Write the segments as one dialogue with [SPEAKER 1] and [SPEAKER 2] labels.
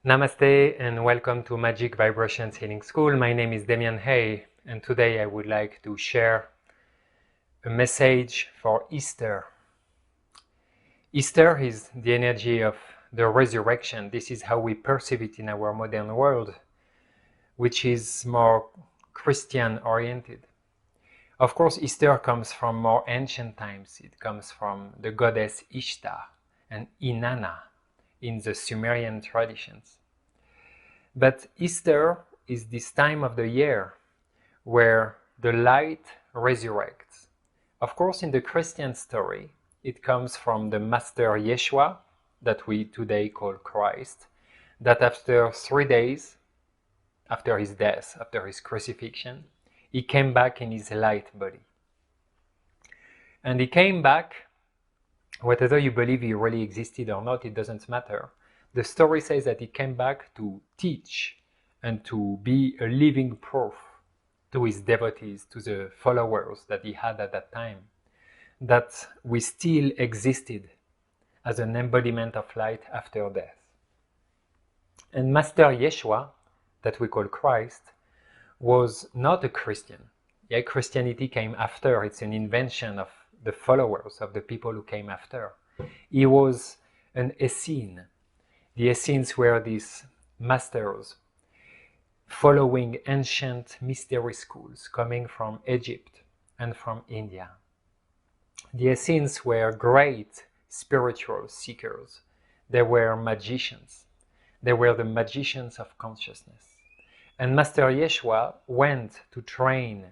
[SPEAKER 1] Namaste and welcome to Magic Vibrations Healing School. My name is Demian Haye and today I would like to share a message for Easter. Easter is the energy of the resurrection. This is how we perceive it in our modern world, which is more Christian oriented. Of course, Easter comes from more ancient times. It comes from the goddess Ishtar and Inanna in the Sumerian traditions. But Easter is this time of the year where the light resurrects. Of course, in the Christian story, it comes from the Master Yeshua, that we today call Christ, that after 3 days, after his death, after his crucifixion, he came back in his light body. And he came back, whether you believe he really existed or not, it doesn't matter. The story says that he came back to teach and to be a living proof to his devotees, to the followers that he had at that time, that we still existed as an embodiment of light after death. And Master Yeshua, that we call Christ, was not a Christian. Yeah, Christianity came after. It's an invention of the followers, of the people who came after. He was an Essene. The Essenes were these masters following ancient mystery schools coming from Egypt and from India. The Essenes were great spiritual seekers. They were magicians. They were the magicians of consciousness. And Master Yeshua went to train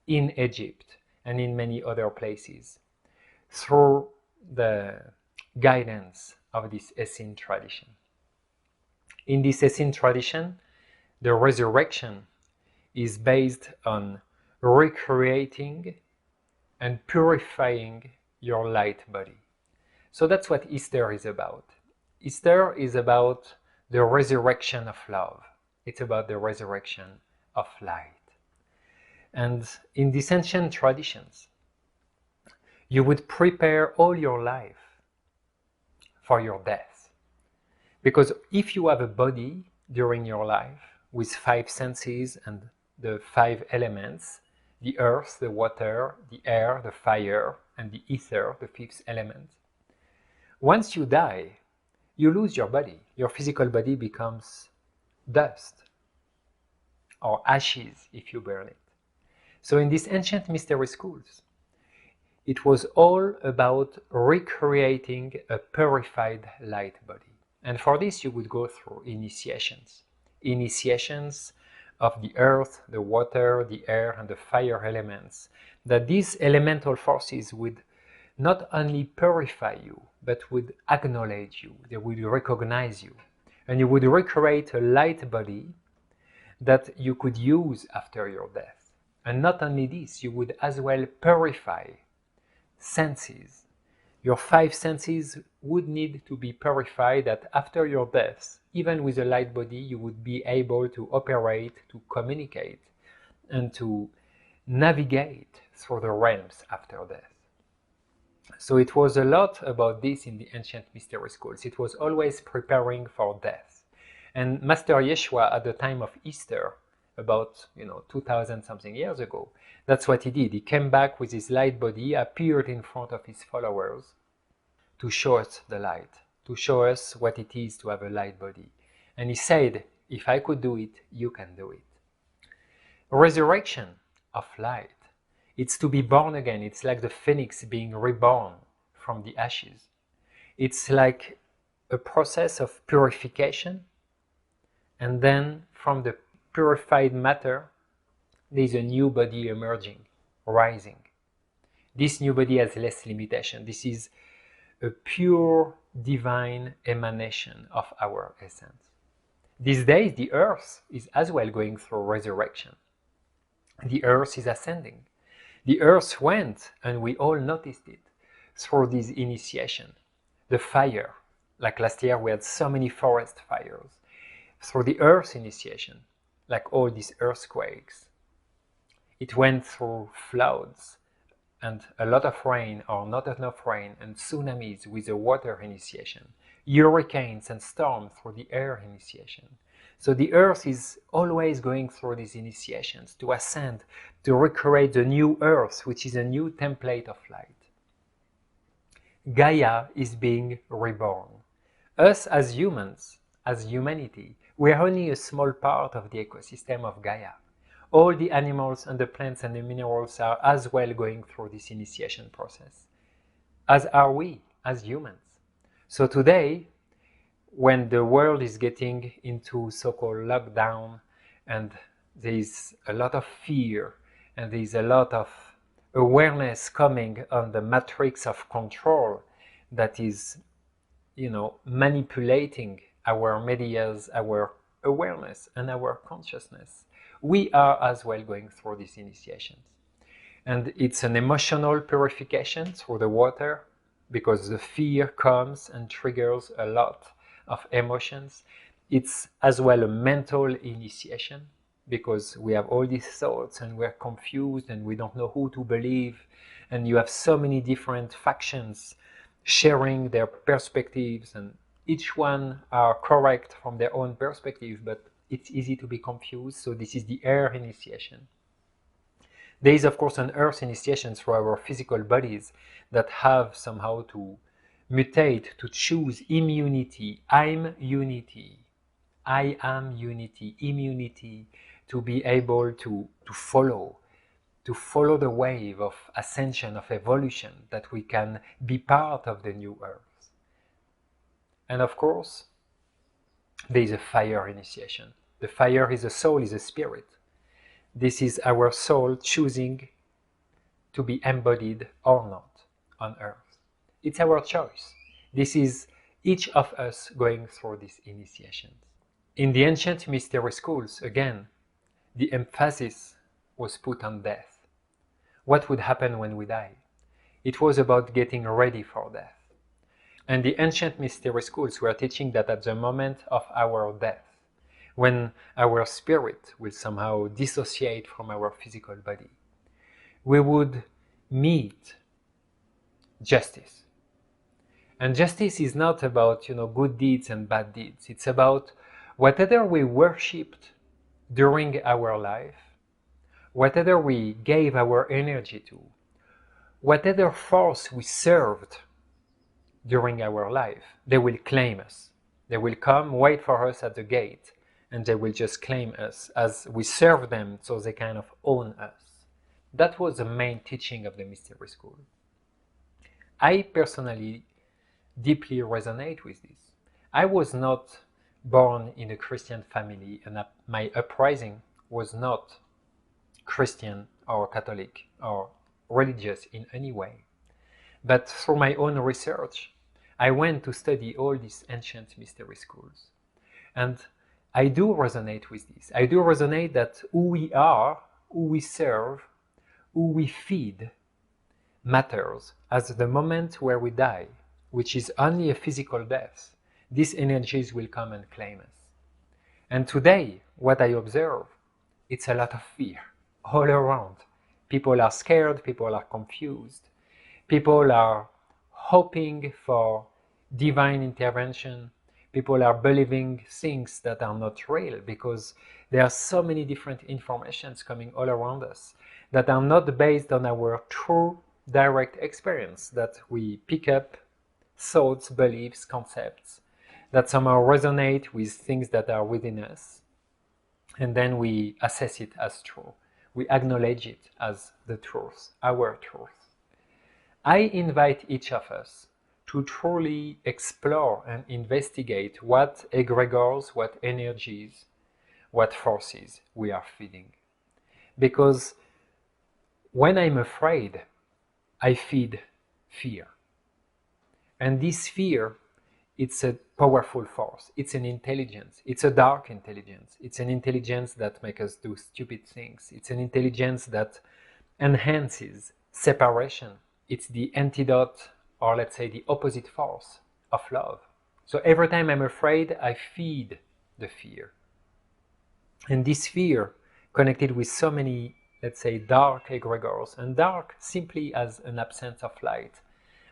[SPEAKER 1] in Egypt and in many other places through the guidance of this Essene tradition. In this Essene tradition, the resurrection is based on recreating and purifying your light body. So that's what Easter is about. Easter is about the resurrection of love. It's about the resurrection of light. And in these ancient traditions, you would prepare all your life for your death. Because if you have a body during your life with 5 senses and the 5 elements, the earth, the water, the air, the fire, and the ether, the 5th element, once you die, you lose your body. Your physical body becomes dust or ashes if you burn it. So in these ancient mystery schools, it was all about recreating a purified light body. And for this, you would go through initiations. Initiations of the earth, the water, the air, and the fire elements. That these elemental forces would not only purify you, but would acknowledge you. They would recognize you. And you would recreate a light body that you could use after your death. And not only this, you would as well purify senses. Your 5 senses would need to be purified, that after your death, even with a light body, you would be able to operate, to communicate, and to navigate through the realms after death. So it was a lot about this in the ancient mystery schools. It was always preparing for death. And Master Yeshua, at the time of Easter, about 2000 something years ago, that's what he did. He came back with his light body, appeared in front of his followers to show us the light, to show us what it is to have a light body. And he said, if I could do it, you can do it. Resurrection of light. It's to be born again. It's like the phoenix being reborn from the ashes. It's like a process of purification, and then from the purified matter, there's a new body emerging, rising. This new body has less limitation. This is a pure divine emanation of our essence. These days, the earth is as well going through resurrection. The earth is ascending. The earth went, and we all noticed it, through this initiation. The fire, like last year we had so many forest fires. Through the earth initiation, like all these earthquakes. It went through floods and a lot of rain or not enough rain and tsunamis with the water initiation. hurricanes and storms through the air initiation. So the Earth is always going through these initiations to ascend, to recreate the new Earth, which is a new template of light. Gaia is being reborn. Us as humans, as humanity, we are only a small part of the ecosystem of Gaia. All the animals and the plants and the minerals are as well going through this initiation process, as are we as humans. So today, when the world is getting into so-called lockdown and there is a lot of fear and there is a lot of awareness coming on the matrix of control that is, manipulating our medias, our awareness and our consciousness, we are as well going through these initiations. And it's an emotional purification through the water, because the fear comes and triggers a lot of emotions. It's as well a mental initiation, because we have all these thoughts and we're confused and we don't know who to believe, and you have so many different factions sharing their perspectives, and each one are correct from their own perspective, but it's easy to be confused. So this is the air initiation. There is, of course, an earth initiation through our physical bodies that have somehow to mutate, to choose immunity. I'm unity. I am unity, immunity, to be able to follow the wave of ascension, of evolution, that we can be part of the new earth. And of course, there is a fire initiation. The fire is a soul, is a spirit. This is our soul choosing to be embodied or not on earth. It's our choice. This is each of us going through these initiations. In the ancient mystery schools, again, the emphasis was put on death. What would happen when we die? It was about getting ready for death. And the ancient mystery schools were teaching that at the moment of our death, when our spirit will somehow dissociate from our physical body, we would meet justice. And justice is not about, good deeds and bad deeds. It's about whatever we worshipped during our life, whatever we gave our energy to, whatever force we served during our life, they will claim us. They will come, wait for us at the gate, and they will just claim us as we serve them, so they kind of own us. That was the main teaching of the mystery school. I personally deeply resonate with this. I was not born in a Christian family, and my uprising was not Christian or Catholic or religious in any way. But through my own research, I went to study all these ancient mystery schools. And I do resonate with this. I do resonate that who we are, who we serve, who we feed matters as the moment where we die, which is only a physical death. These energies will come and claim us. And today, what I observe, it's a lot of fear all around. People are scared, people are confused, people are hoping for divine intervention, people are believing things that are not real, because there are so many different informations coming all around us that are not based on our true direct experience, that we pick up thoughts, beliefs, concepts that somehow resonate with things that are within us, and then we assess it as true. We acknowledge it as the truth, our truth. I invite each of us to truly explore and investigate what egregores, what energies, what forces we are feeding. Because when I'm afraid, I feed fear. And this fear, it's a powerful force. It's an intelligence. It's a dark intelligence. It's an intelligence that makes us do stupid things. It's an intelligence that enhances separation. It's the antidote, or let's say the opposite force of love. So every time I'm afraid, I feed the fear. And this fear, connected with so many, let's say, dark egregores, and dark simply as an absence of light.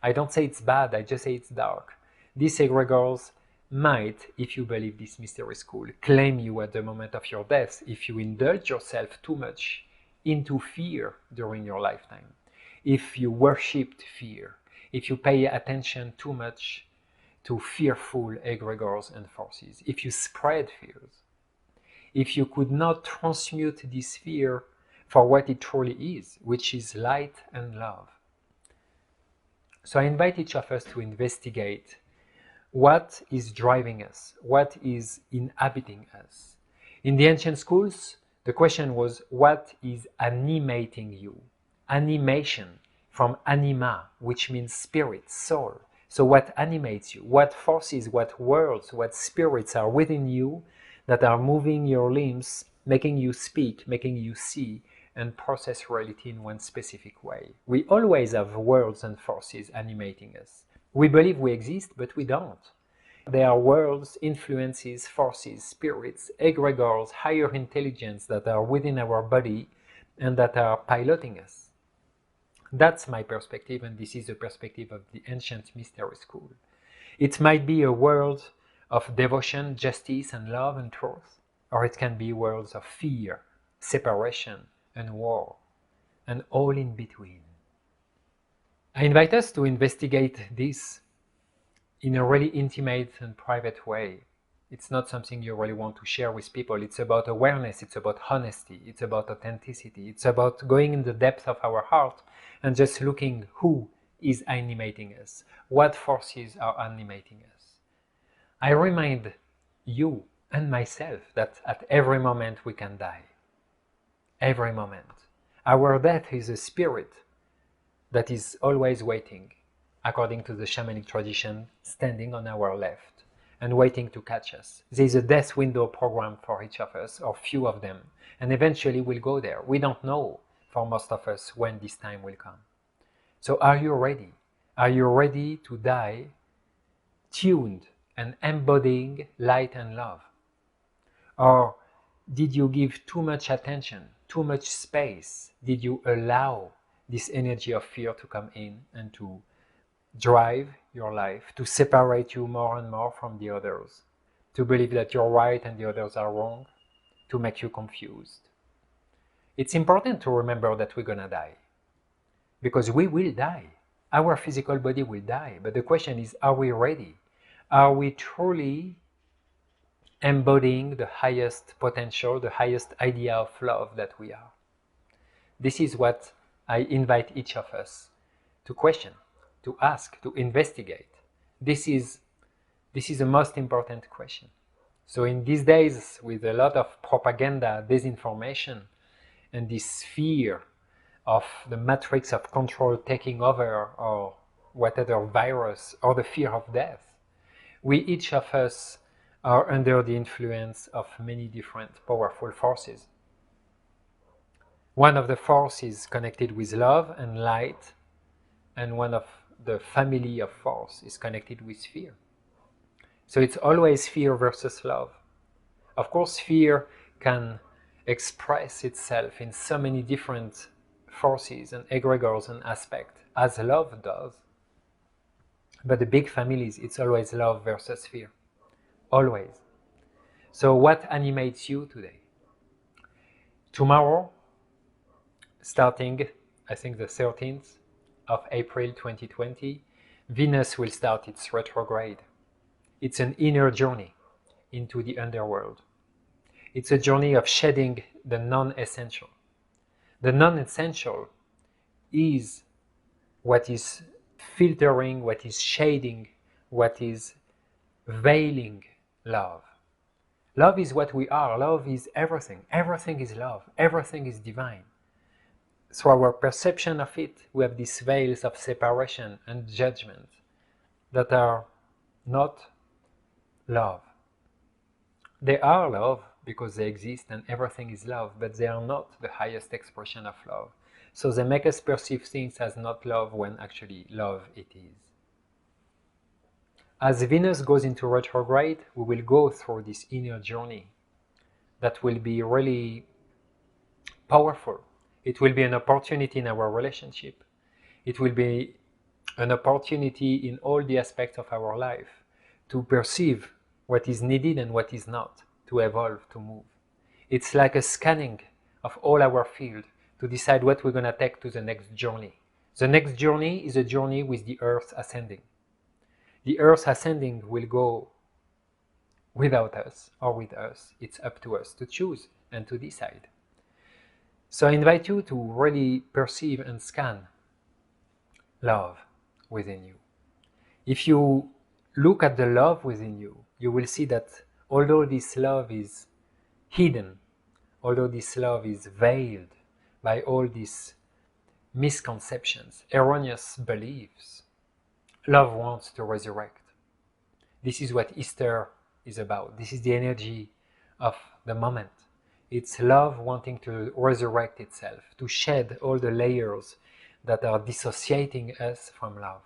[SPEAKER 1] I don't say it's bad, I just say it's dark. These egregores might, if you believe this mystery school, claim you at the moment of your death if you indulge yourself too much into fear during your lifetime, if you worshipped fear, if you pay attention too much to fearful egregores and forces, if you spread fears, if you could not transmute this fear for what it truly is, which is light and love. So I invite each of us to investigate what is driving us, what is inhabiting us. In the ancient schools, the question was, what is animating you? Animation, from anima, which means spirit, soul. So what animates you? What forces, what worlds, what spirits are within you that are moving your limbs, making you speak, making you see, and process reality in one specific way? We always have worlds and forces animating us. We believe we exist, but we don't. There are worlds, influences, forces, spirits, egregores, higher intelligence that are within our body and that are piloting us. That's my perspective, and this is the perspective of the ancient mystery school. It might be a world of devotion, justice, and love and truth, or it can be worlds of fear, separation, and war, and all in between. I invite us to investigate this in a really intimate and private way. It's not something you really want to share with people. It's about awareness, it's about honesty, it's about authenticity, it's about going in the depth of our heart and just looking who is animating us, what forces are animating us. I remind you and myself that at every moment we can die. Every moment. Our death is a spirit that is always waiting, according to the shamanic tradition, standing on our left and waiting to catch us. There is a death window program for each of us, or few of them, and eventually we'll go there. We don't know, for most of us, when this time will come. So are you ready? Are you ready to die tuned and embodying light and love? Or did you give too much attention, too much space? Did you allow this energy of fear to come in and to drive your life, to separate you more and more from the others, to believe that you're right and the others are wrong, to make you confused? It's important to remember that we're gonna die, because we will die. Our physical body will die, but the question is, are we ready? Are we truly embodying the highest potential, the highest idea of love that we are? This is what I invite each of us to question, to ask, to investigate. This is the most important question. So in these days, with a lot of propaganda, disinformation, and this fear of the matrix of control taking over, or whatever virus, or the fear of death, we each of us are under the influence of many different powerful forces. One of the forces is connected with love and light, and one of the family of force is connected with fear. So it's always fear versus love. Of course, fear can express itself in so many different forces and egregores and aspects, as love does. But the big families, it's always love versus fear. Always. So what animates you today? Tomorrow, starting, I think, the 13th of April 2020, Venus will start its retrograde. It's an inner journey into the underworld. It's a journey of shedding the non-essential. The non-essential is what is filtering, what is shading, what is veiling love. Love is what we are. Love is everything. Everything is love. Everything is divine. So our perception of it, we have these veils of separation and judgment that are not love. They are love because they exist and everything is love, but they are not the highest expression of love. So they make us perceive things as not love when actually love it is. As Venus goes into retrograde, we will go through this inner journey that will be really powerful. It will be an opportunity in our relationship. It will be an opportunity in all the aspects of our life. to perceive what is needed and what is not, to evolve, to move. It's like a scanning of all our field to decide what we're going to take to the next journey. The next journey is a journey with the Earth ascending. The Earth ascending will go without us or with us. It's up to us to choose and to decide. So I invite you to really perceive and scan love within you. If you look at the love within you, you will see that although this love is hidden, although this love is veiled by all these misconceptions, erroneous beliefs, love wants to resurrect. This is what Easter is about. This is the energy of the moment. It's love wanting to resurrect itself, to shed all the layers that are dissociating us from love.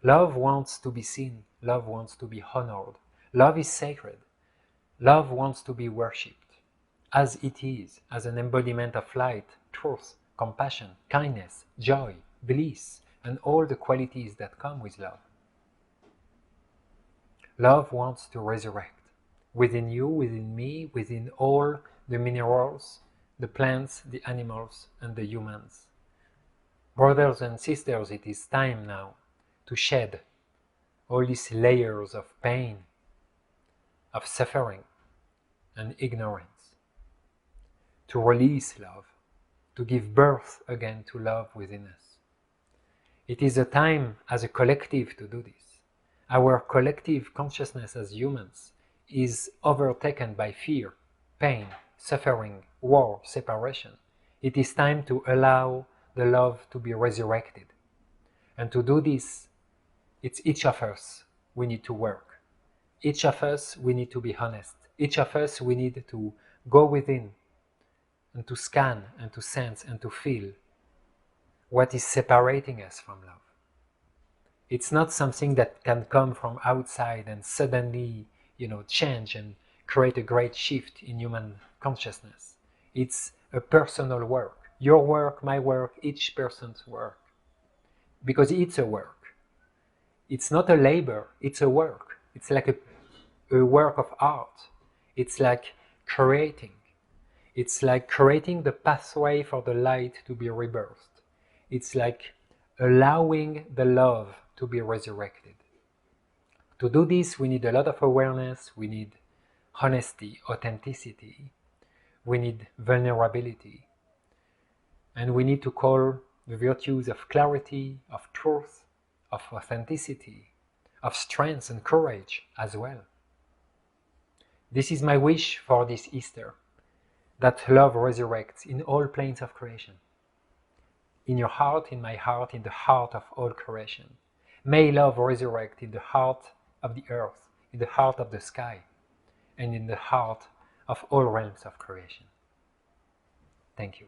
[SPEAKER 1] Love wants to be seen. Love wants to be honored. Love is sacred. Love wants to be worshipped as it is, as an embodiment of light, truth, compassion, kindness, joy, bliss, and all the qualities that come with love. Love wants to resurrect within you, within me, within all the minerals, the plants, the animals, and the humans. Brothers and sisters, it is time now to shed all these layers of pain, of suffering, and ignorance, to release love, to give birth again to love within us. It is a time as a collective to do this. Our collective consciousness as humans is overtaken by fear, pain, suffering, war, separation. It is time to allow the love to be resurrected. And to do this, it's each of us we need to work. Each of us we need to be honest. Each of us we need to go within and to scan and to sense and to feel what is separating us from love. It's not something that can come from outside and suddenly, change and create a great shift in human consciousness. It's a personal work. Your work, my work, each person's work. Because it's a work. It's not a labor, it's a work. It's like a work of art. It's like creating. It's like creating the pathway for the light to be rebirthed. It's like allowing the love to be resurrected. To do this, we need a lot of awareness, we need honesty, authenticity, we need vulnerability, and we need to call the virtues of clarity, of truth, of authenticity, of strength and courage as well. This is my wish for this Easter, that love resurrects in all planes of creation. In your heart, in my heart, in the heart of all creation. May love resurrect in the heart of the earth, in the heart of the sky, and in the heart of all realms of creation. Thank you.